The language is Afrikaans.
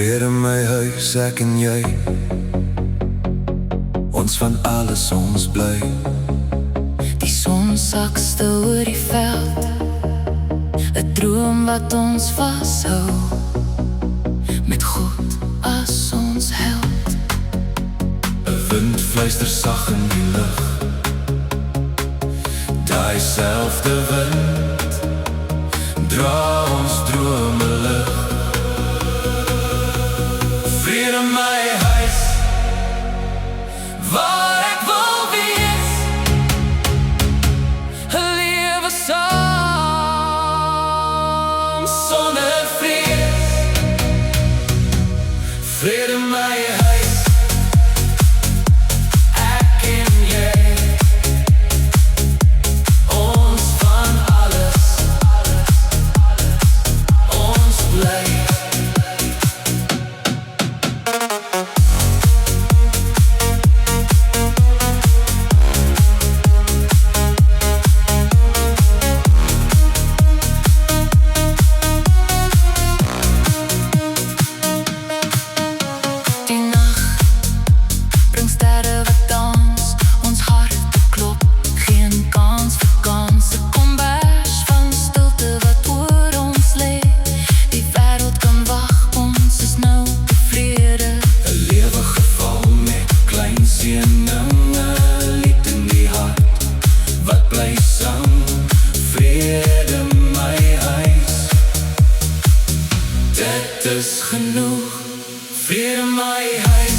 Vrede in my huis, ek en jy. Ons van alles ons bly. Die son sak stil oor die veld, 'n droom wat ons vashou, met God as ons held. 'n Wind fluister sag in die lug, daai selfde wind dra ons drome lig. Vrede in my huis, waar ek wil wees, 'n lewe saam sonder vrees. Vrede in my huis, ek en jy. Ons van alles, ons bly. Dit is genoeg, vrede in my huis.